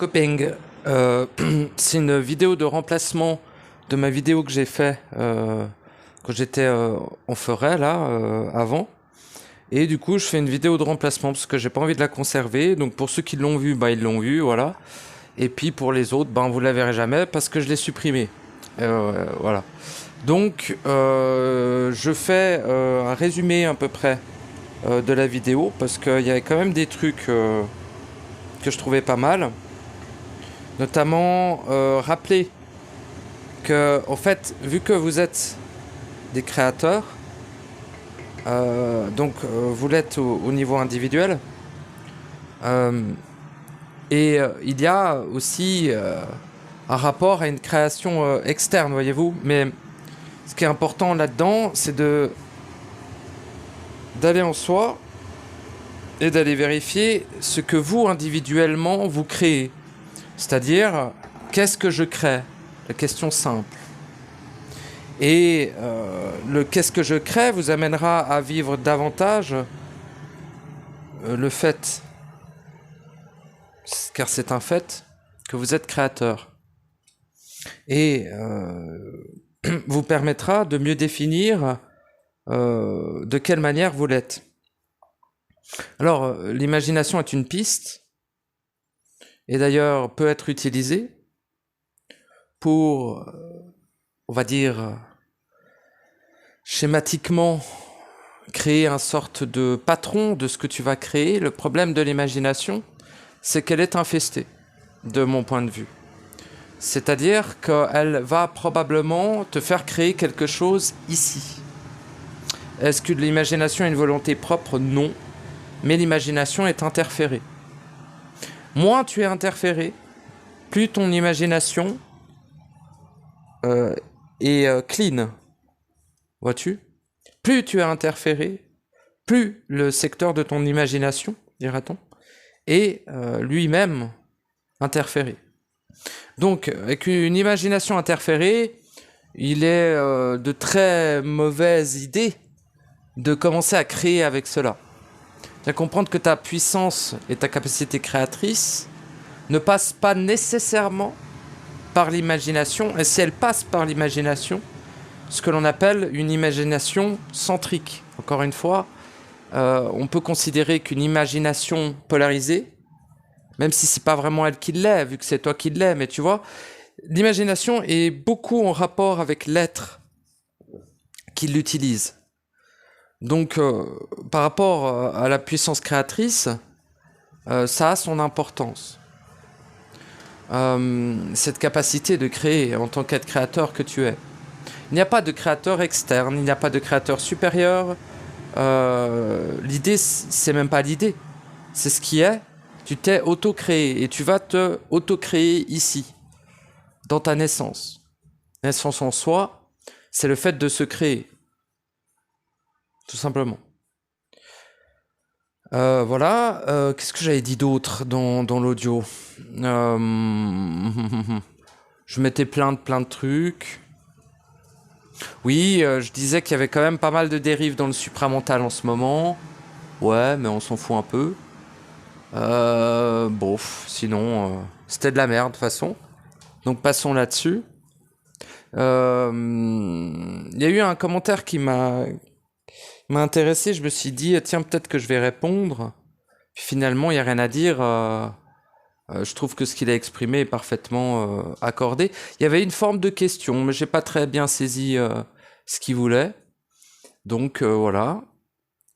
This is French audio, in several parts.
copains, c'est une vidéo de remplacement de ma vidéo que j'ai fait quand j'étais en forêt là avant. Et du coup, je fais une vidéo de remplacement parce que j'ai pas envie de la conserver. Donc pour ceux qui l'ont vu, bah ils l'ont vu, voilà. Et puis pour les autres, ben vous la verrez jamais parce que je l'ai supprimée. Voilà. Donc je fais un résumé à peu près de la vidéo parce qu'il y avait quand même des trucs que je trouvais pas mal. Notamment rappeler que, en fait, vu que vous êtes des créateurs, donc vous l'êtes au niveau individuel, il y a aussi un rapport à une création externe, voyez-vous. Mais ce qui est important là-dedans, c'est d'aller en soi et d'aller vérifier ce que vous, individuellement, vous créez. C'est-à-dire, qu'est-ce que je crée? La question simple. Et le qu'est-ce que je crée vous amènera à vivre davantage le fait, car c'est un fait, que vous êtes créateur. Et vous permettra de mieux définir de quelle manière vous l'êtes. Alors, l'imagination est une piste, et d'ailleurs peut être utilisée pour, on va dire, schématiquement, créer un sorte de patron de ce que tu vas créer. Le problème de l'imagination, c'est qu'elle est infestée, de mon point de vue. C'est-à-dire qu'elle va probablement te faire créer quelque chose ici. Est-ce que l'imagination a une volonté propre? Non. Mais l'imagination est interférée. Moins tu es interféré, plus ton imagination est clean. Vois-tu? Plus tu es interféré, plus le secteur de ton imagination, dira-t-on, est lui-même interféré. Donc, avec une imagination interférée, il est de très mauvaises idées de commencer à créer avec cela. Tu vas comprendre que ta puissance et ta capacité créatrice ne passent pas nécessairement par l'imagination, et si elles passent par l'imagination, ce que l'on appelle une imagination centrique. Encore une fois, on peut considérer qu'une imagination polarisée, même si c'est pas vraiment elle qui l'est, vu que c'est toi qui l'es, mais tu vois, l'imagination est beaucoup en rapport avec l'être qui l'utilise. Donc, par rapport à la puissance créatrice, ça a son importance. Cette capacité de créer en tant qu'être créateur que tu es. Il n'y a pas de créateur externe, il n'y a pas de créateur supérieur. L'idée, c'est même pas l'idée. C'est ce qui est. Tu t'es auto-créé et tu vas te auto-créer ici, dans ta naissance. Naissance en soi, c'est le fait de se créer. Tout simplement. Voilà. Qu'est-ce que j'avais dit d'autre dans l'audio? Je mettais plein de trucs. Oui, je disais qu'il y avait quand même pas mal de dérives dans le supramental en ce moment. Ouais, mais on s'en fout un peu. Sinon, c'était de la merde de toute façon. Donc passons là-dessus. Il y a eu un commentaire qui m'a intéressé. Je me suis dit, tiens, peut-être que je vais répondre. Puis finalement, il n'y a rien à dire. Je trouve que ce qu'il a exprimé est parfaitement accordé. Il y avait une forme de question, mais j'ai pas très bien saisi ce qu'il voulait. Donc voilà.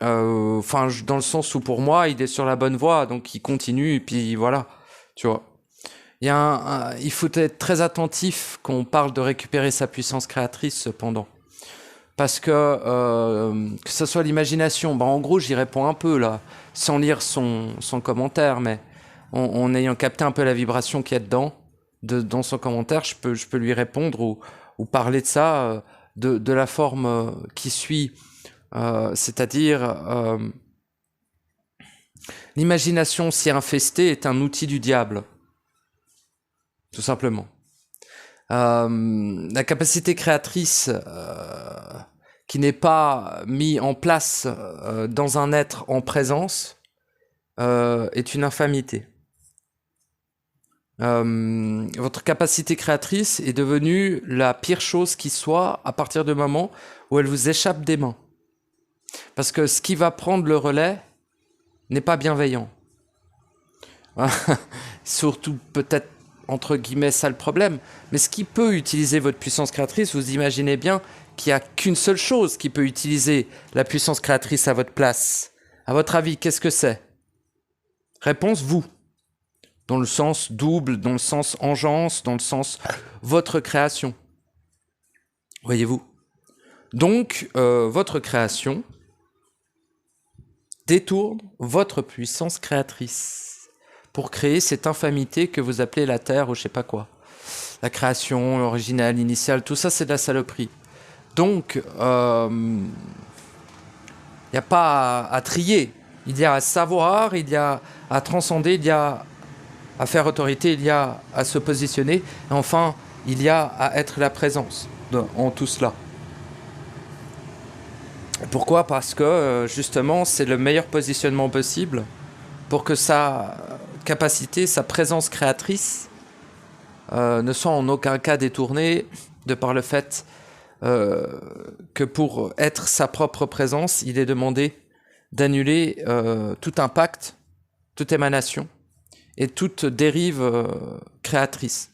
Dans le sens où pour moi, il est sur la bonne voie, donc il continue, et puis voilà, tu vois. Il faut être très attentif quand on parle de récupérer sa puissance créatrice, cependant. Parce que ce soit l'imagination, en gros, j'y réponds un peu, là, sans lire son commentaire, mais en ayant capté un peu la vibration qu'il y a dedans, dans son commentaire, je peux lui répondre ou parler de ça, de la forme qui suit. C'est-à-dire, l'imagination si infestée est un outil du diable, tout simplement. La capacité créatrice qui n'est pas mise en place dans un être en présence est une infamité. Votre capacité créatrice est devenue la pire chose qui soit à partir du moment où elle vous échappe des mains. Parce que ce qui va prendre le relais n'est pas bienveillant. Surtout peut-être entre guillemets ça le problème. Mais ce qui peut utiliser votre puissance créatrice, vous imaginez bien qu'il n'y a qu'une seule chose qui peut utiliser la puissance créatrice à votre place. À votre avis, qu'est-ce que c'est? Réponse, vous. Dans le sens double, dans le sens engeance, dans le sens votre création. Voyez-vous? Donc, votre création détourne votre puissance créatrice pour créer cette infamité que vous appelez la Terre ou je sais pas quoi. La création, l'original, l'initial, tout ça c'est de la saloperie. Donc, il n'y a pas à trier. Il y a à savoir, il y a à transcender, il y a à faire autorité, il y a à se positionner. Et enfin, il y a à être la présence en tout cela. Pourquoi? Parce que, justement, c'est le meilleur positionnement possible pour que sa capacité, sa présence créatrice ne soit en aucun cas détournée de par le fait que pour être sa propre présence, il est demandé d'annuler tout impact, toute émanation et toute dérive créatrice.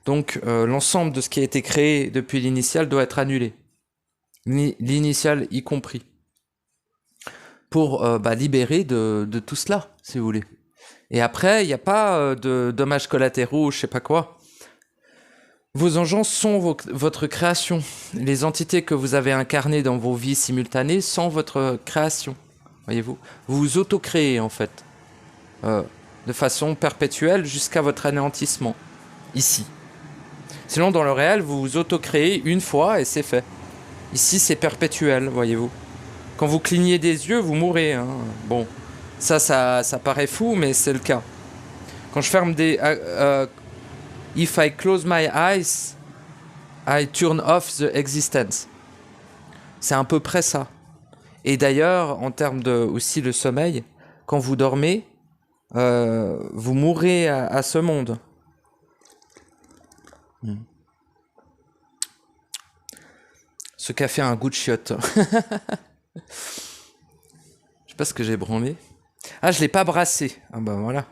Donc l'ensemble de ce qui a été créé depuis l'initial doit être annulé, l'initial y compris, pour libérer de tout cela, si vous voulez. Et après, il n'y a pas de dommages collatéraux, je sais pas quoi. Vos engeances sont votre création. Les entités que vous avez incarnées dans vos vies simultanées sont votre création. Voyez-vous, vous vous auto-créez en fait, de façon perpétuelle jusqu'à votre anéantissement, ici. Sinon, dans le réel, vous vous auto-créez une fois et c'est fait. Ici, c'est perpétuel, voyez-vous. Quand vous clignez des yeux, vous mourrez. Hein. Bon, ça paraît fou, mais c'est le cas. Quand je ferme des... if I close my eyes, I turn off the existence. C'est à peu près ça. Et d'ailleurs, en termes de aussi le sommeil, quand vous dormez, vous mourrez à ce monde. Ce café a un goût de chiotte. Je sais pas ce que j'ai branlé. Ah, je l'ai pas brassé. Ah bah voilà.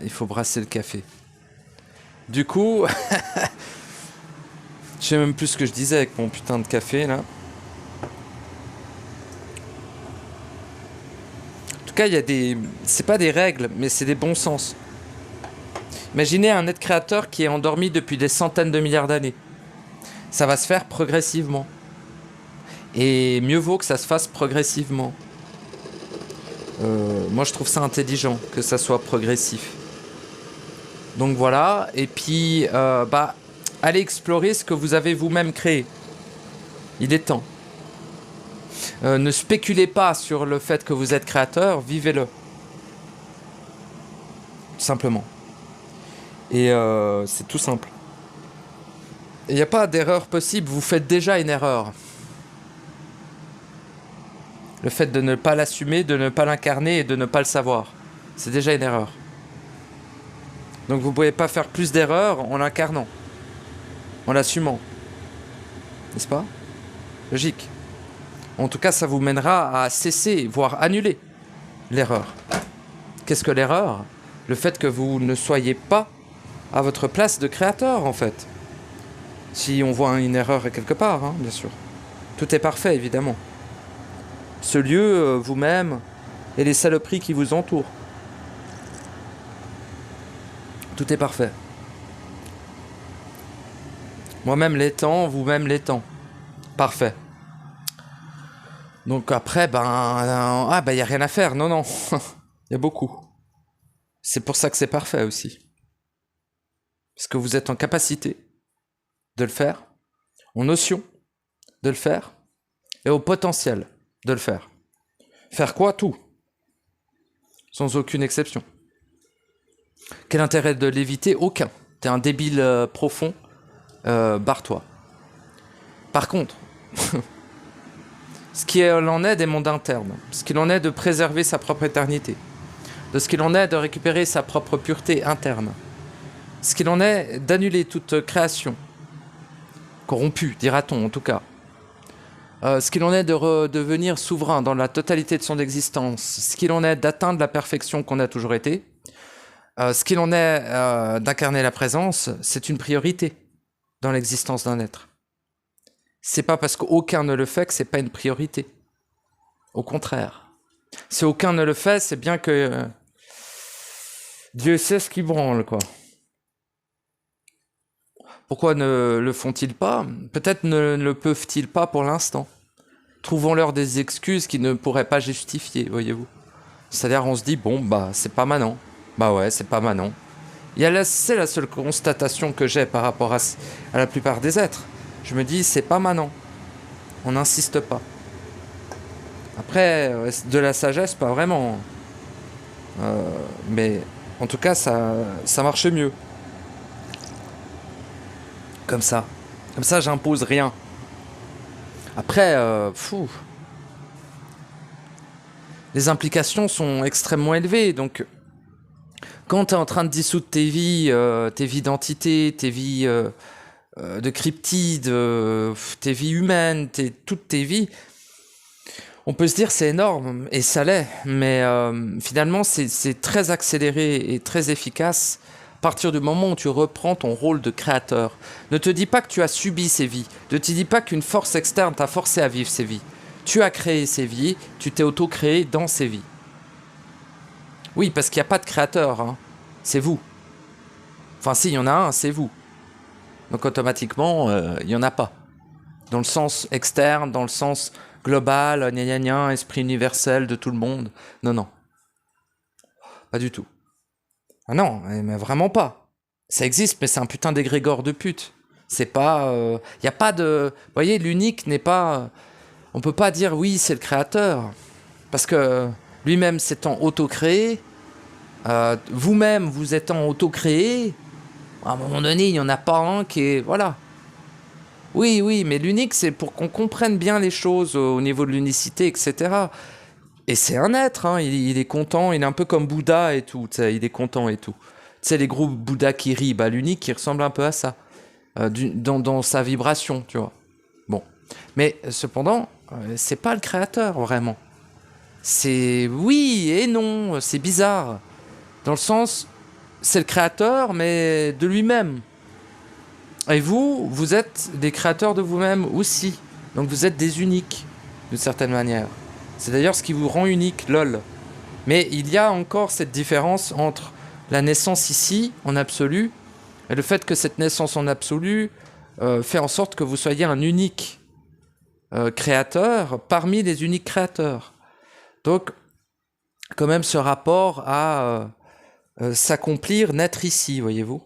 Il faut brasser le café. Du coup, je sais même plus ce que je disais avec mon putain de café là. En tout cas, il y a des... C'est pas des règles, mais c'est des bons sens. Imaginez un être créateur qui est endormi depuis des centaines de milliards d'années. Ça va se faire progressivement. Et mieux vaut que ça se fasse progressivement. Moi, je trouve ça intelligent que ça soit progressif. Donc voilà. Et puis, allez explorer ce que vous avez vous-même créé. Il est temps. Ne spéculez pas sur le fait que vous êtes créateur, vivez-le. Simplement. Et c'est tout simple. Il n'y a pas d'erreur possible, vous faites déjà une erreur. Le fait de ne pas l'assumer, de ne pas l'incarner et de ne pas le savoir, c'est déjà une erreur. Donc vous ne pouvez pas faire plus d'erreurs en l'incarnant, en l'assumant. N'est-ce pas? Logique. En tout cas, ça vous mènera à cesser, voire annuler l'erreur. Qu'est-ce que l'erreur? Le fait que vous ne soyez pas à votre place de créateur, en fait. Si on voit une erreur quelque part, hein, bien sûr. Tout est parfait, évidemment. Ce lieu, vous-même, et les saloperies qui vous entourent. Tout est parfait. Moi-même l'étant, vous-même l'étant. Parfait. Donc après, il n'y a rien à faire. Non, non. Il y a beaucoup. C'est pour ça que c'est parfait aussi. Parce que vous êtes en capacité de le faire, en notion de le faire, et au potentiel de le faire. Faire quoi? Tout. Sans aucune exception. Quel intérêt de l'éviter? Aucun. T'es un débile profond, barre-toi. Par contre, ce qu'il en est des mondes internes, ce qu'il en est de préserver sa propre éternité, de ce qu'il en est de récupérer sa propre pureté interne, ce qu'il en est d'annuler toute création, corrompue, dira-t-on en tout cas, ce qu'il en est de redevenir souverain dans la totalité de son existence, ce qu'il en est d'atteindre la perfection qu'on a toujours été, ce qu'il en est d'incarner la présence, c'est une priorité dans l'existence d'un être. C'est pas parce qu'aucun ne le fait que c'est pas une priorité. Au contraire. Si aucun ne le fait, c'est bien que Dieu sait ce qui branle, quoi. Pourquoi ne le font-ils pas? Peut-être ne le peuvent-ils pas pour l'instant. Trouvons-leur des excuses qui ne pourraient pas justifier, voyez-vous. C'est-à-dire, on se dit, bon, bah, c'est pas maintenant. Bah ouais, c'est pas maintenant. C'est la seule constatation que j'ai par rapport à la plupart des êtres. Je me dis, c'est pas maintenant. On n'insiste pas. Après, de la sagesse, pas vraiment. Mais en tout cas, ça marche mieux. Comme ça. Comme ça, j'impose rien. Après, les implications sont extrêmement élevées. Donc, quand tu es en train de dissoudre tes vies d'entité, tes vies de cryptides, tes vies humaines, toutes tes vies, on peut se dire c'est énorme, et ça l'est, mais finalement c'est très accéléré et très efficace à partir du moment où tu reprends ton rôle de créateur. Ne te dis pas que tu as subi ces vies, ne te dis pas qu'une force externe t'a forcé à vivre ces vies. Tu as créé ces vies, tu t'es auto-créé dans ces vies. Oui, parce qu'il n'y a pas de créateur, hein. C'est vous. Enfin si, il y en a un, c'est vous. Donc automatiquement, il n'y en a pas. Dans le sens externe, dans le sens global, gna gna gna, esprit universel de tout le monde. Non, non. Pas du tout. Ah non, mais vraiment pas. Ça existe, mais c'est un putain d'égrégore de pute. C'est pas... y a pas de... Vous voyez, l'unique n'est pas... On peut pas dire, oui, c'est le créateur. Parce que lui-même s'étant auto-créé, vous-même vous étant auto-créé, à un moment donné, il n'y en a pas un qui est... Voilà. Oui, oui, mais l'unique, c'est pour qu'on comprenne bien les choses au niveau de l'unicité, etc. Et c'est un être, hein, il est content, il est un peu comme Bouddha et tout, il est content et tout. Tu sais, les groupes Bouddha qui rient, bah, l'unique, il ressemble un peu à ça, dans sa vibration, tu vois. Bon. Mais cependant, c'est pas le créateur, vraiment. C'est oui et non, c'est bizarre. Dans le sens, c'est le créateur, mais de lui-même. Et vous êtes des créateurs de vous-même aussi. Donc vous êtes des uniques, d'une certaine manière. C'est d'ailleurs ce qui vous rend unique, lol. Mais il y a encore cette différence entre la naissance ici, en absolu, et le fait que cette naissance en absolu fait en sorte que vous soyez un unique créateur parmi les uniques créateurs. Donc, quand même ce rapport à s'accomplir, naître ici, voyez-vous.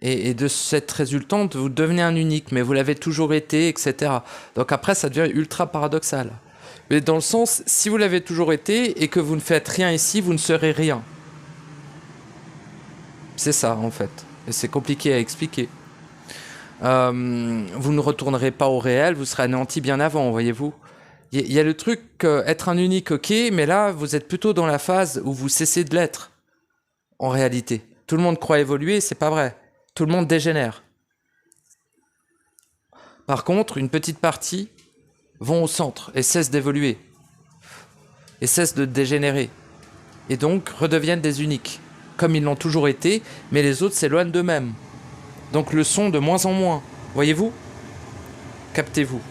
Et de cette résultante, vous devenez un unique, mais vous l'avez toujours été, etc. Donc après, ça devient ultra paradoxal. Mais dans le sens, si vous l'avez toujours été et que vous ne faites rien ici, vous ne serez rien. C'est ça, en fait. Et c'est compliqué à expliquer. Vous ne retournerez pas au réel, vous serez anéanti bien avant, voyez-vous. Il y a le truc, être un unique, ok, mais là, vous êtes plutôt dans la phase où vous cessez de l'être, en réalité. Tout le monde croit évoluer, c'est pas vrai. Tout le monde dégénère. Par contre, une petite partie vont au centre et cessent d'évoluer. Et cessent de dégénérer. Et donc redeviennent des uniques. Comme ils l'ont toujours été, mais les autres s'éloignent d'eux-mêmes. Donc le sont de moins en moins. Voyez-vous? Captez-vous.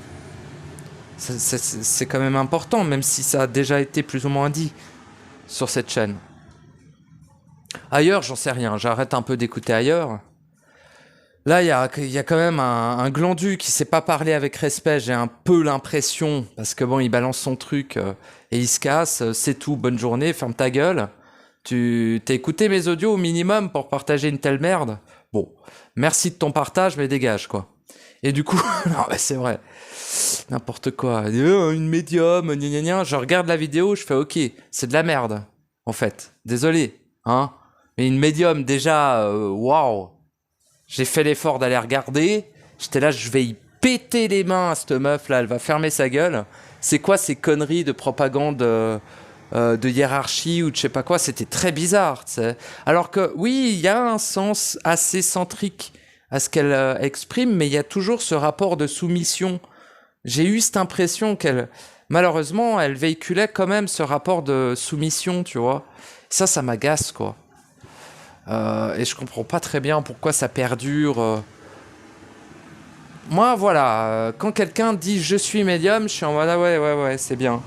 C'est quand même important, même si ça a déjà été plus ou moins dit sur cette chaîne. Ailleurs, j'en sais rien. J'arrête un peu d'écouter ailleurs. Là, il y a quand même un glandu qui sait pas parler avec respect, j'ai un peu l'impression, parce que bon, il balance son truc et il se casse, c'est tout, bonne journée, ferme ta gueule. T'as écouté mes audios au minimum pour partager une telle merde? Bon, merci de ton partage, mais dégage, quoi. Et du coup, non, mais c'est vrai, n'importe quoi. Une médium, gna gna gna. Je regarde la vidéo, je fais ok, c'est de la merde, en fait. Désolé, hein. Mais une médium, déjà, waouh. J'ai fait l'effort d'aller regarder. J'étais là, je vais y péter les mains à cette meuf là. Elle va fermer sa gueule. C'est quoi ces conneries de propagande de hiérarchie ou de je sais pas quoi. C'était très bizarre, tu sais. Alors que oui, il y a un sens assez centrique à ce qu'elle exprime, mais il y a toujours ce rapport de soumission. J'ai eu cette impression qu'elle, malheureusement, elle véhiculait quand même ce rapport de soumission, tu vois. Ça m'agace, quoi. Et je comprends pas très bien pourquoi ça perdure. Moi, voilà, quand quelqu'un dit je suis médium, je suis en mode ah ouais, c'est bien.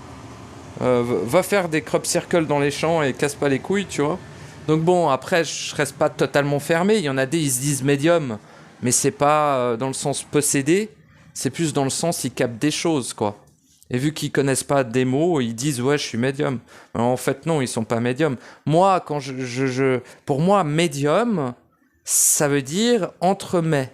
Va faire des crop circles dans les champs et casse pas les couilles, tu vois. Donc bon, après, je reste pas totalement fermé. Il y en a des, ils se disent médium, mais c'est pas dans le sens possédé, c'est plus dans le sens ils captent des choses, quoi. Et vu qu'ils connaissent pas des mots, ils disent ouais, je suis médium. Alors, en fait, non, ils sont pas médiums. Moi, quand pour moi, médium, ça veut dire entremet.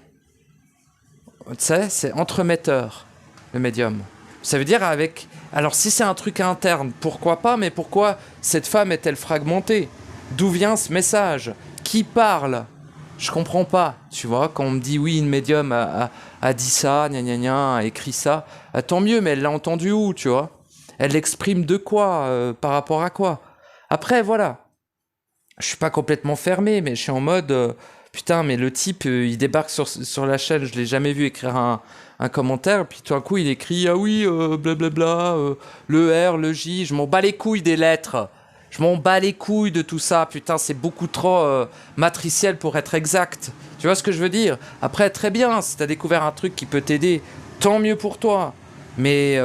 Tu sais, c'est entremetteur, le médium. Ça veut dire avec... Alors si c'est un truc interne, pourquoi pas, mais pourquoi cette femme est-elle fragmentée? D'où vient ce message? Qui parle? Je comprends pas, tu vois, quand on me dit oui, une médium a dit ça, gna gna gna, a écrit ça, tant mieux, mais elle l'a entendu où, tu vois? Elle l'exprime de quoi, par rapport à quoi? Après, voilà, je suis pas complètement fermé, mais je suis en mode... putain, mais le type, il débarque sur la chaîne, je l'ai jamais vu écrire un commentaire, puis tout d'un coup, il écrit « Ah oui, blablabla, le R, le J, je m'en bats les couilles des lettres, je m'en bats les couilles de tout ça, putain, c'est beaucoup trop matriciel pour être exact. » Tu vois ce que je veux dire? Après, très bien, si t'as découvert un truc qui peut t'aider, tant mieux pour toi. Mais,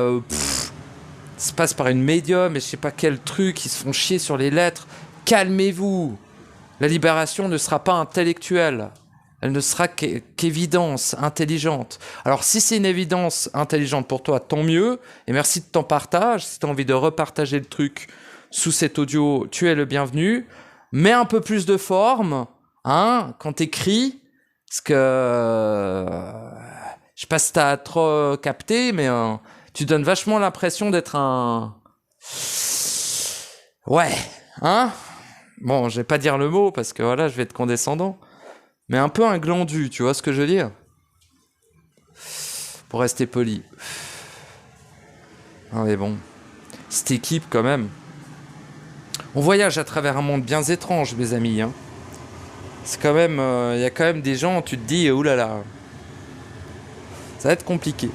ça passe par une médium, et je sais pas quel truc, ils se font chier sur les lettres. Calmez-vous! La libération ne sera pas intellectuelle. Elle ne sera qu'évidence intelligente. Alors, si c'est une évidence intelligente pour toi, tant mieux. Et merci de ton partage. Si tu as envie de repartager le truc sous cet audio, tu es le bienvenu. Mets un peu plus de forme, hein, quand t'écris. Parce que... je sais pas si t'as trop capté, mais tu donnes vachement l'impression d'être un... Ouais, hein? Bon, je vais pas dire le mot parce que voilà, je vais être condescendant. Mais un peu un glandu, tu vois ce que je veux dire? Pour rester poli. Ah mais bon. Cette équipe quand même. On voyage à travers un monde bien étrange, mes amis. Hein. C'est quand même... y a quand même des gens, tu te dis, oulala. Ça va être compliqué.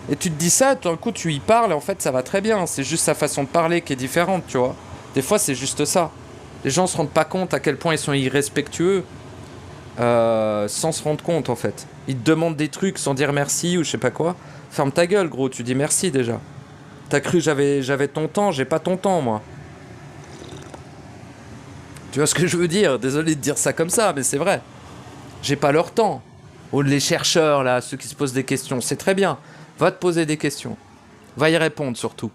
Et tu te dis ça, tout d'un coup tu y parles et en fait ça va très bien. C'est juste sa façon de parler qui est différente, tu vois. Des fois c'est juste ça. Les gens se rendent pas compte à quel point ils sont irrespectueux sans se rendre compte en fait. Ils te demandent des trucs sans dire merci ou je sais pas quoi. Ferme ta gueule gros, tu dis merci déjà. T'as cru j'avais ton temps, j'ai pas ton temps moi. Tu vois ce que je veux dire? Désolé de dire ça comme ça, mais c'est vrai. J'ai pas leur temps. Oh, les chercheurs là, ceux qui se posent des questions, c'est très bien. Va te poser des questions. Va y répondre surtout.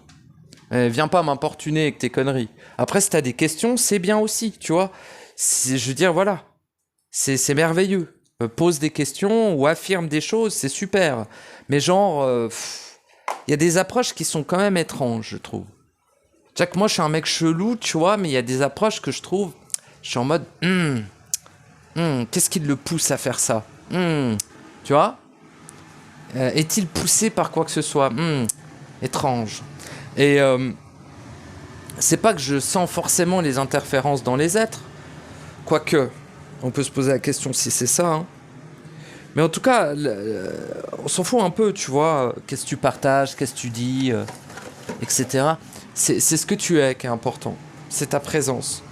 Viens pas m'importuner avec tes conneries. Après, si t'as des questions, c'est bien aussi, tu vois. Je veux dire, voilà. C'est merveilleux. Pose des questions ou affirme des choses, c'est super. Mais genre, y a des approches qui sont quand même étranges, je trouve. Jack, moi, je suis un mec chelou, tu vois, mais il y a des approches que je trouve... Je suis en mode... qu'est-ce qui le pousse à faire ça? Tu vois? Est-il poussé par quoi que ce soit? Étrange. Et c'est pas que je sens forcément les interférences dans les êtres, quoique on peut se poser la question si c'est ça. Hein. Mais en tout cas, on s'en fout un peu, tu vois. Qu'est-ce que tu partages, qu'est-ce que tu dis, etc. C'est ce que tu es qui est important. C'est ta présence.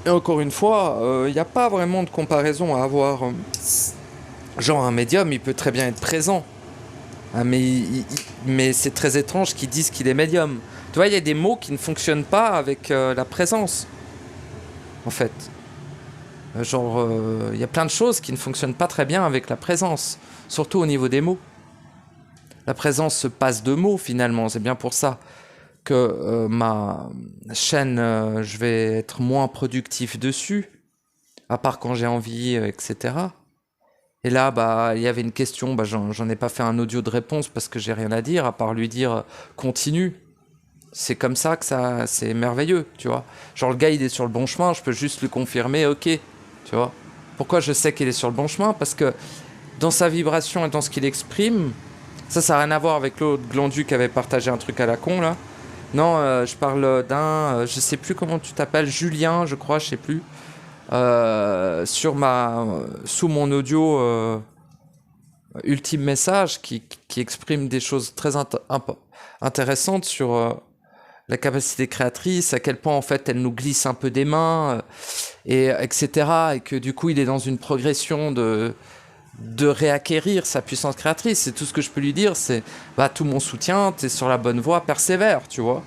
Et encore une fois, il n'y a pas vraiment de comparaison à avoir. Genre un médium, il peut très bien être présent. Ah, mais c'est très étrange qu'ils disent qu'il est médium. Tu vois, il y a des mots qui ne fonctionnent pas avec la présence. En fait. Genre, il y a plein de choses qui ne fonctionnent pas très bien avec la présence. Surtout au niveau des mots. La présence se passe de mots, finalement. C'est bien pour ça que ma chaîne, je vais être moins productif dessus. À part quand j'ai envie, etc. Et là, bah, il y avait une question, bah, j'en ai pas fait un audio de réponse parce que j'ai rien à dire, à part lui dire continue. C'est comme ça que ça, c'est merveilleux, tu vois. Genre le gars, il est sur le bon chemin, je peux juste lui confirmer, ok, tu vois. Pourquoi je sais qu'il est sur le bon chemin? Parce que dans sa vibration et dans ce qu'il exprime, ça n'a rien à voir avec l'autre glandu qui avait partagé un truc à la con, là. Non, je parle d'un, je sais plus comment tu t'appelles, Julien, je crois, je sais plus. Sous mon audio ultime message qui exprime des choses très intéressantes sur la capacité créatrice, à quel point en fait elle nous glisse un peu des mains, et etc. Et que du coup il est dans une progression de réacquérir sa puissance créatrice. Et tout ce que je peux lui dire, c'est bah, tout mon soutien, t'es sur la bonne voie, persévère, tu vois.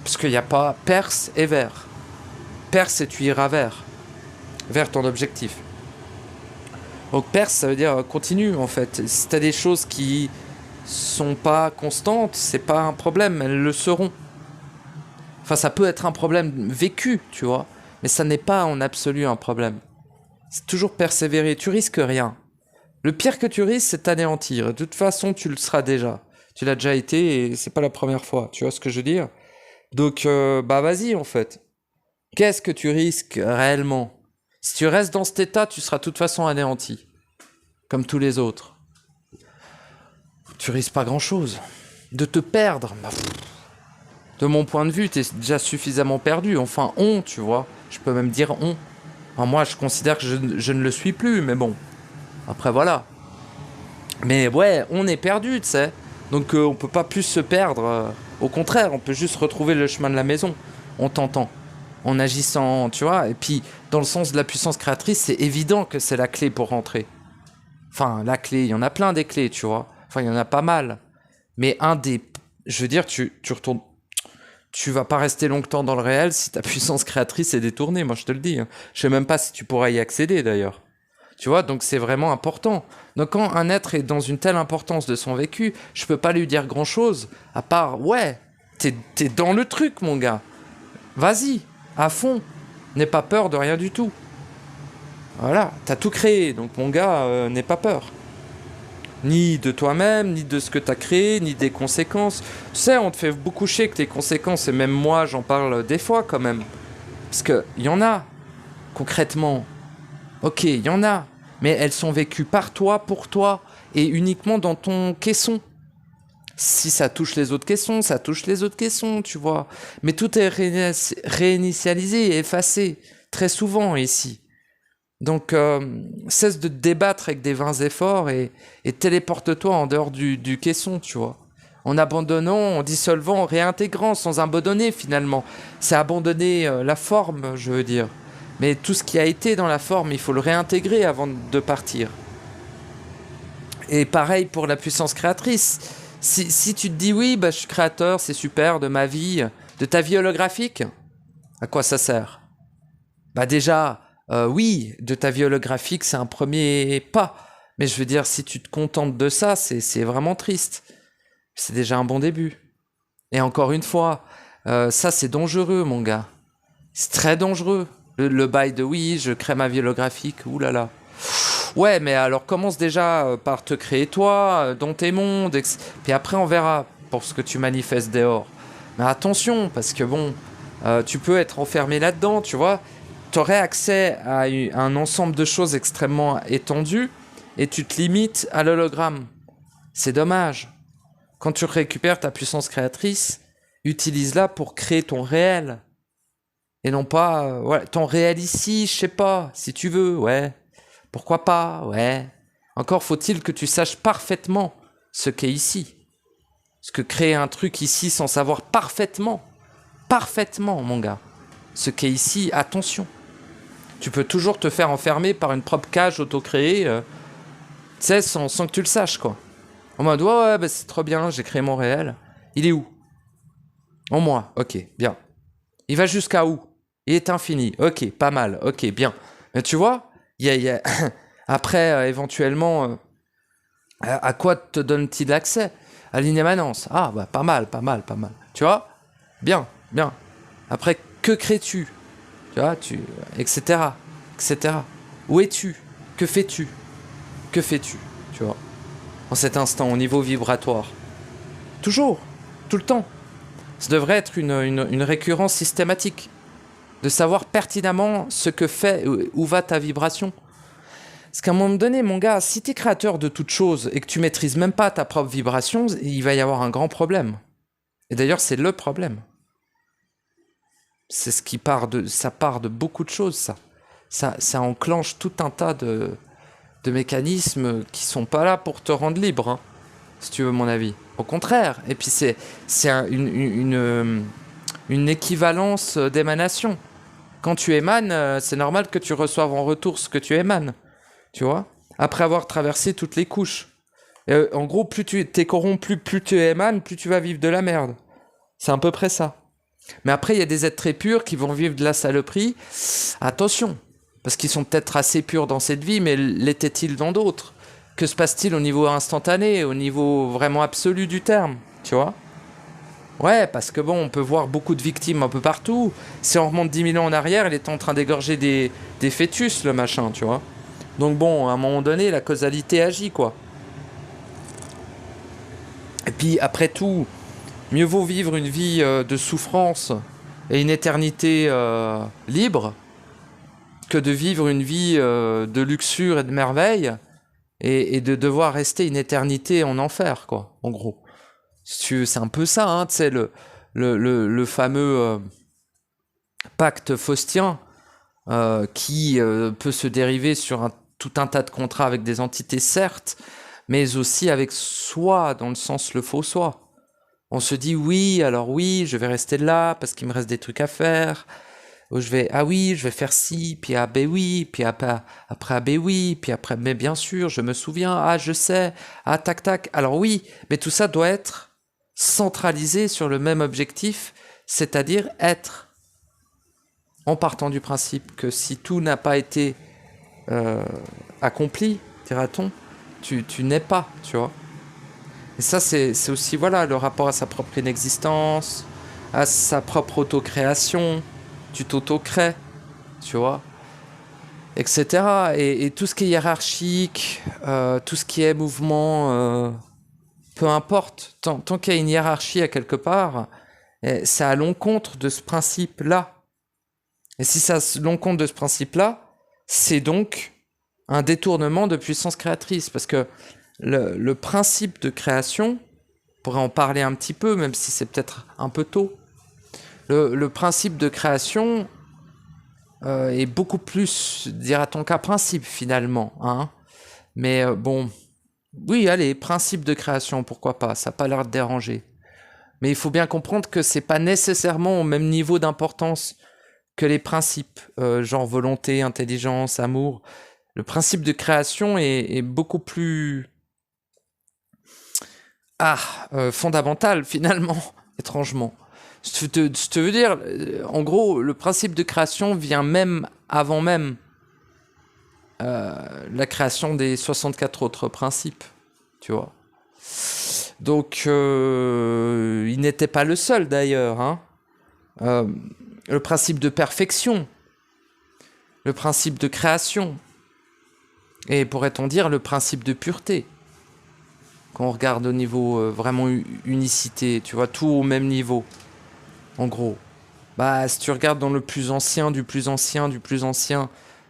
Parce qu'il n'y a pas perce et vers. Perce et tu iras vers ton objectif. Donc perce, ça veut dire continue en fait. Si t'as des choses qui sont pas constantes, c'est pas un problème, elles le seront. Enfin, ça peut être un problème vécu, tu vois, mais ça n'est pas en absolu un problème. C'est toujours persévérer, tu risques rien. Le pire que tu risques, c'est t'anéantir. De toute façon, tu le seras déjà. Tu l'as déjà été et c'est pas la première fois, tu vois ce que je veux dire? Donc, bah vas-y en fait. Qu'est-ce que tu risques réellement? Si tu restes dans cet état, tu seras de toute façon anéanti. Comme tous les autres. Tu risques pas grand-chose. De te perdre, bah, de mon point de vue, t'es déjà suffisamment perdu. Enfin, tu vois. Je peux même dire on. Enfin, moi, je considère que je ne le suis plus, mais bon. Après, voilà. Mais ouais, on est perdu, tu sais. Donc, on peut pas plus se perdre. Au contraire, on peut juste retrouver le chemin de la maison. On t'entend. En agissant, tu vois. Et puis, dans le sens de la puissance créatrice, c'est évident que c'est la clé pour rentrer. Enfin, la clé, il y en a plein des clés, tu vois. Enfin, il y en a pas mal. Mais je veux dire, tu retournes. Tu vas pas rester longtemps dans le réel si ta puissance créatrice est détournée, moi je te le dis. Je sais même pas si tu pourras y accéder d'ailleurs. Tu vois, donc c'est vraiment important. Donc quand un être est dans une telle importance de son vécu, je peux pas lui dire grand chose, à part, ouais, t'es dans le truc mon gars. Vas-y, à fond. N'aie pas peur de rien du tout. Voilà, t'as tout créé, donc mon gars, n'aie pas peur. Ni de toi-même, ni de ce que t'as créé, ni des conséquences. Tu sais, on te fait beaucoup chier que tes conséquences, et même moi, j'en parle des fois quand même. Parce qu'il y en a, concrètement. Ok, il y en a. Mais elles sont vécues par toi, pour toi, et uniquement dans ton caisson. Si ça touche les autres caissons, ça touche les autres caissons, tu vois. Mais tout est réinitialisé et effacé, très souvent ici. Donc, cesse de te débattre avec des vains efforts et téléporte-toi en dehors du caisson, tu vois. En abandonnant, en dissolvant, en réintégrant, sans abandonner finalement. C'est abandonner la forme, je veux dire. Mais tout ce qui a été dans la forme, il faut le réintégrer avant de partir. Et pareil pour la puissance créatrice. Si tu te dis oui, bah, je suis créateur, c'est super, de ma vie, de ta vie holographique, à quoi ça sert? Bah déjà... oui, de ta vie holographique, c'est un premier pas. Mais je veux dire, si tu te contentes de ça, c'est vraiment triste. C'est déjà un bon début. Et encore une fois, ça c'est dangereux, mon gars. C'est très dangereux. Le bail de oui, je crée ma vie holographique, oulala. Ouais, mais alors commence déjà par te créer toi, dans tes mondes, puis après on verra pour ce que tu manifestes dehors. Mais attention, parce que bon, tu peux être enfermé là-dedans, tu vois. Tu aurais accès à un ensemble de choses extrêmement étendues et tu te limites à l'hologramme. C'est dommage. Quand tu récupères ta puissance créatrice, utilise-la pour créer ton réel. Et non pas, ouais, ton réel ici, je sais pas, si tu veux, ouais. Pourquoi pas, ouais. Encore faut-il que tu saches parfaitement ce qu'est ici. Ce que créer un truc ici sans savoir parfaitement, mon gars. Ce qu'est ici, attention. Tu peux toujours te faire enfermer par une propre cage auto-créée, tu sais, sans que tu le saches, quoi. En mode, ouais, bah, c'est trop bien, j'ai créé mon réel. Il est où? En moi, ok, bien. Il va jusqu'à où? Il est infini, ok, pas mal, ok, bien. Mais tu vois, après, éventuellement, à quoi te donne-t-il accès? À l'immanence. Ah, bah, pas mal. Tu vois? Bien. Après, que crées-tu? Tu vois, etc. Où es-tu? Que fais-tu? Tu vois, en cet instant, au niveau vibratoire. Toujours, tout le temps. Ça devrait être une récurrence systématique. De savoir pertinemment ce que fait, où va ta vibration. Parce qu'à un moment donné, mon gars, si tu es créateur de toute chose et que tu maîtrises même pas ta propre vibration, il va y avoir un grand problème. Et d'ailleurs, c'est le problème. C'est ce qui ça part de beaucoup de choses, ça. Ça enclenche tout un tas de mécanismes qui sont pas là pour te rendre libre, hein, si tu veux mon avis. Au contraire. Et puis une équivalence d'émanation. Quand tu émanes, c'est normal que tu reçoives en retour ce que tu émanes. Tu vois? Après avoir traversé toutes les couches. En gros, plus tu t'es corrompu, plus tu émanes, plus tu vas vivre de la merde. C'est à peu près ça. Mais après, il y a des êtres très purs qui vont vivre de la saloperie. Attention, parce qu'ils sont peut-être assez purs dans cette vie, mais l'étaient-ils dans d'autres? Que se passe-t-il au niveau instantané, au niveau vraiment absolu du terme? Tu vois? Ouais, parce que bon, on peut voir beaucoup de victimes un peu partout. Si on remonte 10 000 ans en arrière, il était en train d'égorger des fœtus, le machin, tu vois. Donc bon, à un moment donné, la causalité agit, quoi. Et puis, après tout, mieux vaut vivre une vie de souffrance et une éternité libre que de vivre une vie de luxure et de merveille et de devoir rester une éternité en enfer, quoi, en gros. C'est un peu ça, hein, tu sais, le fameux pacte faustien qui peut se dériver sur tout un tas de contrats avec des entités, certes, mais aussi avec soi, dans le sens le faux soi. On se dit oui, alors oui, je vais rester là parce qu'il me reste des trucs à faire. Ou ah oui, je vais faire ci, puis ah ben oui, puis après ah ben oui, puis après, mais bien sûr, je me souviens, ah je sais, ah tac tac. Alors oui, mais tout ça doit être centralisé sur le même objectif, c'est-à-dire être. En partant du principe que si tout n'a pas été accompli, dira-t-on, tu n'es pas, tu vois. Et ça, c'est aussi, voilà, le rapport à sa propre inexistence, à sa propre autocréation. Tu t'auto-crées, tu vois, etc. Et tout ce qui est hiérarchique, tout ce qui est mouvement, peu importe, tant qu'il y a une hiérarchie à quelque part, c'est à l'encontre de ce principe-là. Et si c'est à l'encontre de ce principe-là, c'est donc un détournement de puissance créatrice. Parce que le principe de création, on pourrait en parler un petit peu, même si c'est peut-être un peu tôt, le principe de création est beaucoup plus, dira-t-on, qu'un principe finalement. Hein. Mais bon, oui, allez, principe de création, pourquoi pas, ça n'a pas l'air de déranger. Mais il faut bien comprendre que c'est pas nécessairement au même niveau d'importance que les principes, genre volonté, intelligence, amour. Le principe de création est beaucoup plus fondamental finalement, étrangement. Je te veux dire, en gros, le principe de création vient même avant même la création des 64 autres principes, tu vois. Donc, il n'était pas le seul d'ailleurs. Hein. Le principe de perfection, le principe de création, et pourrait-on dire le principe de pureté. Quand on regarde au niveau vraiment unicité, tu vois, tout au même niveau. En gros, bah si tu regardes dans le plus ancien, du plus ancien, du plus ancien,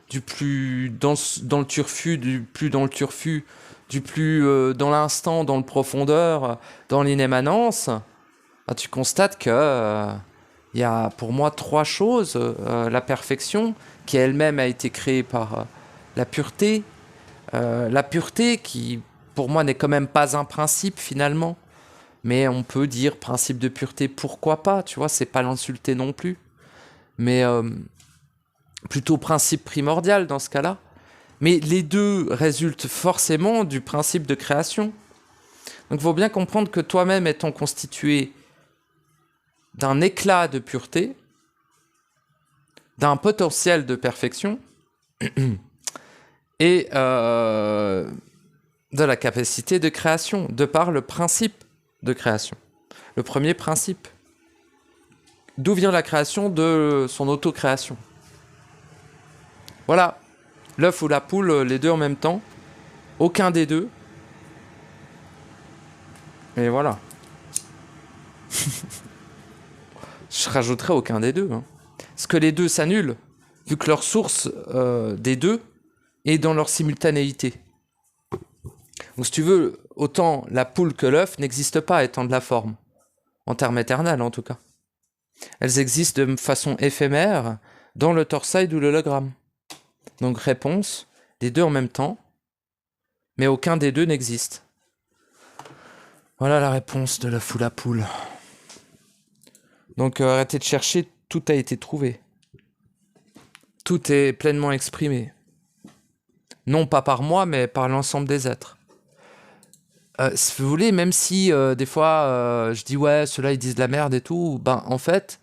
du plus dans le turfu, du plus dans le turfu, du plus dans l'instant, dans le profondeur, dans l'inémanence, bah, tu constates que y a pour moi trois choses. La perfection, qui elle-même a été créée par la pureté qui pour moi n'est quand même pas un principe finalement. Mais on peut dire principe de pureté, pourquoi pas, tu vois, c'est pas l'insulter non plus. Mais plutôt principe primordial dans ce cas-là. Mais les deux résultent forcément du principe de création. Donc il faut bien comprendre que toi-même étant constitué d'un éclat de pureté, d'un potentiel de perfection, et de la capacité de création, de par le principe de création. Le premier principe. D'où vient la création? De son auto-création. Voilà. L'œuf ou la poule, les deux en même temps. Aucun des deux. Et voilà. Je rajouterai aucun des deux. Hein. Parce que les deux s'annulent, vu que leur source des deux est dans leur simultanéité. Donc si tu veux, autant la poule que l'œuf n'existent pas étant de la forme. En termes éternels, en tout cas. Elles existent de façon éphémère dans le torside ou l'hologramme. Donc réponse, les deux en même temps, mais aucun des deux n'existe. Voilà la réponse de la foule à poule. Donc arrêtez de chercher, tout a été trouvé. Tout est pleinement exprimé. Non pas par moi, mais par l'ensemble des êtres. Si vous voulez, même si des fois je dis ouais, ceux-là ils disent de la merde et tout, ben en fait,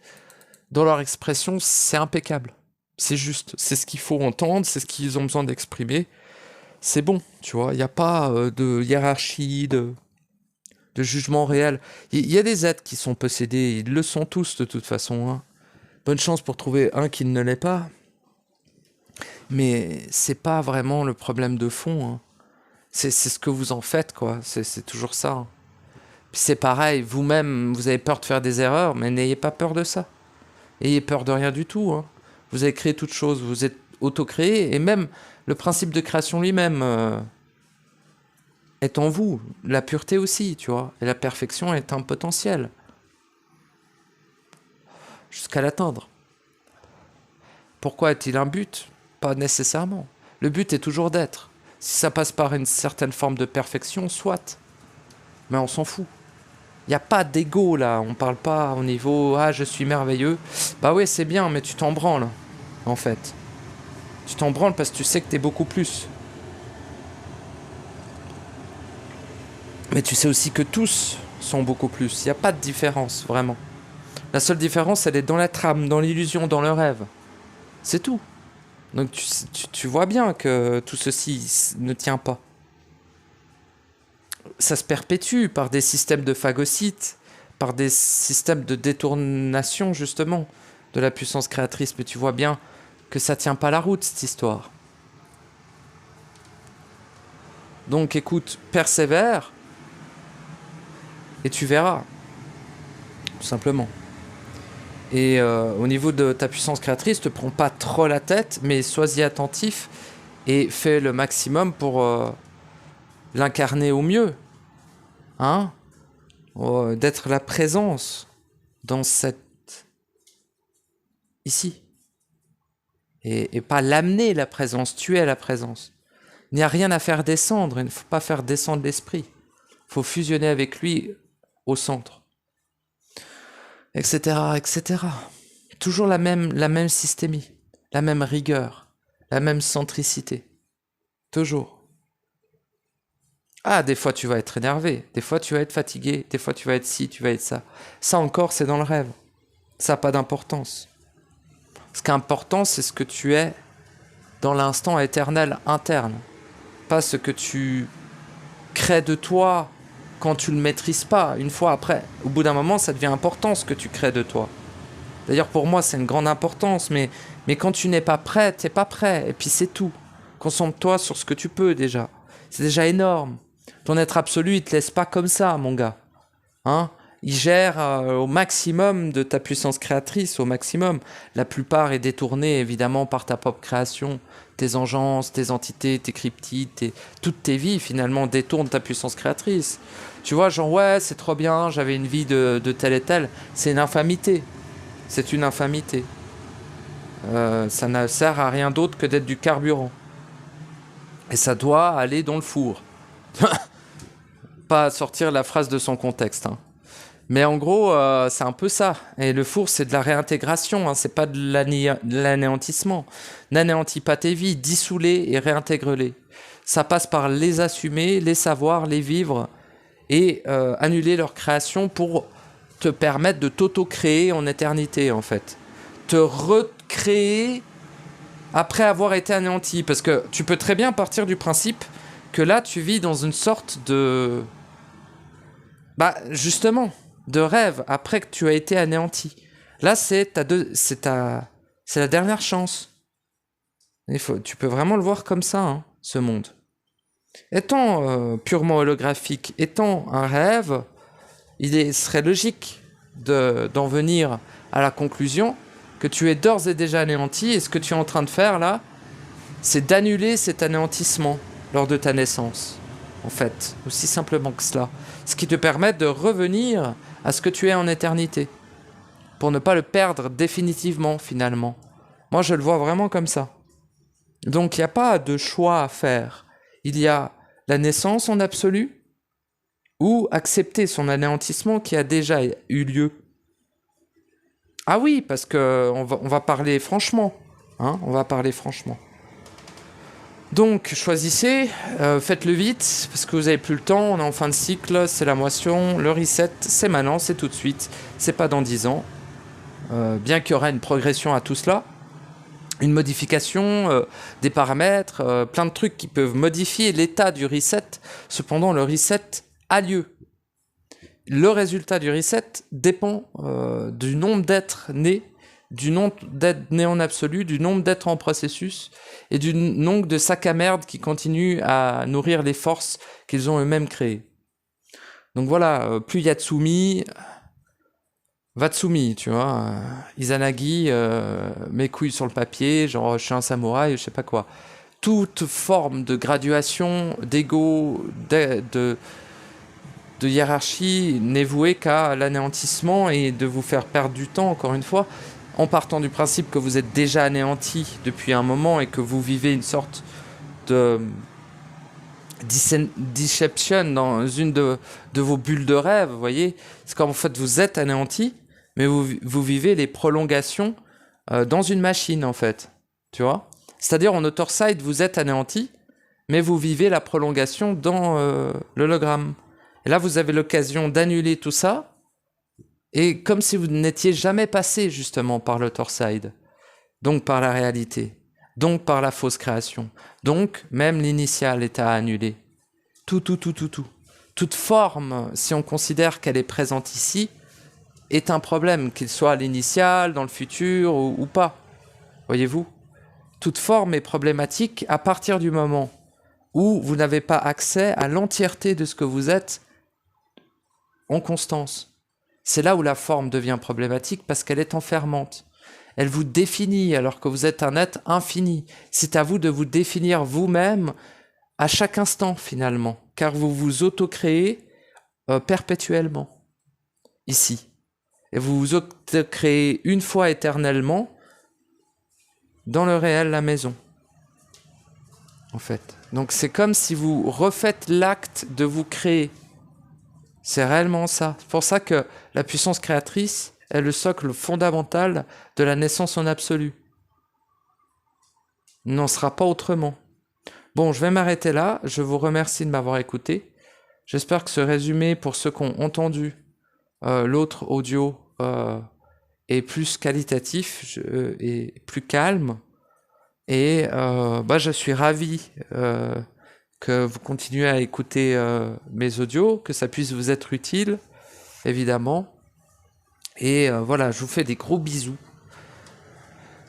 dans leur expression, c'est impeccable. C'est juste, c'est ce qu'il faut entendre, c'est ce qu'ils ont besoin d'exprimer. C'est bon, tu vois, il n'y a pas de hiérarchie, de jugement réel. Il y a des êtres qui sont possédés, ils le sont tous de toute façon. Hein. Bonne chance pour trouver un qui ne l'est pas. Mais c'est pas vraiment le problème de fond. Hein. C'est ce que vous en faites, quoi. C'est toujours ça. Hein. Puis c'est pareil, vous-même, vous avez peur de faire des erreurs, mais n'ayez pas peur de ça. Ayez peur de rien du tout. Hein. Vous avez créé toute chose, vous êtes auto-créé, et même le principe de création lui-même est en vous. La pureté aussi, tu vois. Et la perfection est un potentiel. Jusqu'à l'atteindre. Pourquoi est-il un but? Pas nécessairement. Le but est toujours d'être. Si ça passe par une certaine forme de perfection, soit. Mais on s'en fout. Il n'y a pas d'ego là, on parle pas au niveau « Ah, je suis merveilleux ». Bah ouais, c'est bien, mais tu t'en branles, en fait. Tu t'en branles parce que tu sais que t'es beaucoup plus. Mais tu sais aussi que tous sont beaucoup plus. Il n'y a pas de différence, vraiment. La seule différence, elle est dans la trame, dans l'illusion, dans le rêve. C'est tout. Donc tu vois bien que tout ceci ne tient pas. Ça se perpétue par des systèmes de phagocytes, par des systèmes de détournation, justement, de la puissance créatrice. Mais tu vois bien que ça tient pas la route, cette histoire. Donc écoute, persévère, et tu verras, tout simplement. Et au niveau de ta puissance créatrice, te prends pas trop la tête, mais sois-y attentif, et fais le maximum pour l'incarner au mieux. Hein, d'être la présence dans cette... ici. Et pas l'amener, la présence, tu es la présence. Il n'y a rien à faire descendre, il ne faut pas faire descendre l'esprit. Il faut fusionner avec lui au centre. Etc., etc. Toujours la même systémie, la même rigueur, la même centricité. Toujours. Ah, des fois tu vas être énervé, des fois tu vas être fatigué, des fois tu vas être ci, tu vas être ça. Ça encore, c'est dans le rêve. Ça n'a pas d'importance. Ce qui est important, c'est ce que tu es dans l'instant éternel interne. Pas ce que tu crées de toi quand tu le maîtrises pas. Une fois après, au bout d'un moment, ça devient important ce que tu crées de toi. D'ailleurs, pour moi, c'est une grande importance, mais quand tu n'es pas prêt, t'es pas prêt. Et puis c'est tout. Concentre-toi sur ce que tu peux déjà. C'est déjà énorme. Ton être absolu, il te laisse pas comme ça, mon gars. Hein? Il gère au maximum de ta puissance créatrice, au maximum. La plupart est détournée, évidemment, par ta propre création. Tes engences, tes entités, tes cryptides, toutes tes vies, finalement, détournent ta puissance créatrice. Tu vois, genre, ouais, c'est trop bien, j'avais une vie de tel et tel. C'est une infamité. C'est une infamité. Ça ne sert à rien d'autre que d'être du carburant. Et ça doit aller dans le four. Pas sortir la phrase de son contexte. Hein. Mais en gros, c'est un peu ça. Et le four, c'est de la réintégration. Hein. C'est pas de l'anéantissement. N'anéantis pas tes vies. Dissous-les et réintègre-les. Ça passe par les assumer, les savoir, les vivre et annuler leur création pour te permettre de t'auto-créer en éternité, en fait. Te recréer après avoir été anéanti. Parce que tu peux très bien partir du principe que là, tu vis dans une sorte de... Bah, justement, de rêve, après que tu as été anéanti. Là, c'est la dernière chance. Tu peux vraiment le voir comme ça, hein, ce monde. Étant purement holographique, étant un rêve, serait logique d'en venir à la conclusion que tu es d'ores et déjà anéanti, et ce que tu es en train de faire là, c'est d'annuler cet anéantissement lors de ta naissance, en fait, aussi simplement que cela. Ce qui te permet de revenir à ce que tu es en éternité. pour ne pas le perdre définitivement, finalement. Moi, je le vois vraiment comme ça. Donc, il n'y a pas de choix à faire. Il y a la naissance en absolu ou accepter son anéantissement qui a déjà eu lieu. Ah oui, parce que on va parler franchement. Hein, on va parler franchement. Donc, choisissez, faites-le vite, parce que vous n'avez plus le temps, on est en fin de cycle, c'est la moisson, le reset, c'est maintenant, c'est tout de suite, c'est pas dans 10 ans. Bien qu'il y aura une progression à tout cela, une modification des paramètres, plein de trucs qui peuvent modifier l'état du reset, cependant le reset a lieu. Le résultat du reset dépend du nombre d'êtres nés, du nombre d'êtres nés en absolu, du nombre d'êtres en processus et du nombre de sacs à merde qui continuent à nourrir les forces qu'ils ont eux-mêmes créées. Donc voilà, plus il y a Tsumi, Vatsumi, tu vois, Izanagi, mes couilles sur le papier, genre je suis un samouraï, je sais pas quoi. Toute forme de graduation, d'ego, de hiérarchie n'est vouée qu'à l'anéantissement et de vous faire perdre du temps, encore une fois, en partant du principe que vous êtes déjà anéanti depuis un moment et que vous vivez une sorte de deception dans une de vos bulles de rêve, vous voyez. C'est comme en fait vous êtes anéanti, mais vous vivez les prolongations dans une machine, en fait. Tu vois. C'est-à-dire en author side, vous êtes anéanti, mais vous vivez la prolongation dans l'hologramme. Et là, vous avez l'occasion d'annuler tout ça, et comme si vous n'étiez jamais passé justement par l'author side, donc par la réalité, donc par la fausse création, donc même l'initial est à annuler. Tout. Toute forme, si on considère qu'elle est présente ici, est un problème, qu'il soit à l'initial, dans le futur ou pas. Voyez-vous ? Toute forme est problématique à partir du moment où vous n'avez pas accès à l'entièreté de ce que vous êtes en constance. C'est là où la forme devient problématique parce qu'elle est enfermante. Elle vous définit alors que vous êtes un être infini. C'est à vous de vous définir vous-même à chaque instant finalement, car vous vous auto-créez perpétuellement ici. Et vous vous auto-créez une fois éternellement dans le réel, la maison. En fait. Donc c'est comme si vous refaites l'acte de vous créer. C'est réellement ça. C'est pour ça que la puissance créatrice est le socle fondamental de la naissance en absolu. Il n'en sera pas autrement. Bon, je vais m'arrêter là. Je vous remercie de m'avoir écouté. J'espère que ce résumé, pour ceux qui ont entendu l'autre audio, est plus qualitatif et plus calme. Et je suis ravi que vous continuez à écouter mes audios, que ça puisse vous être utile, évidemment. Et voilà, je vous fais des gros bisous.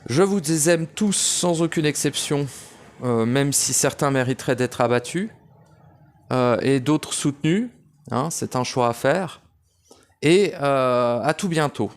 Je vous aime tous sans aucune exception, même si certains mériteraient d'être abattus, et d'autres soutenus. Hein, c'est un choix à faire. Et à tout bientôt.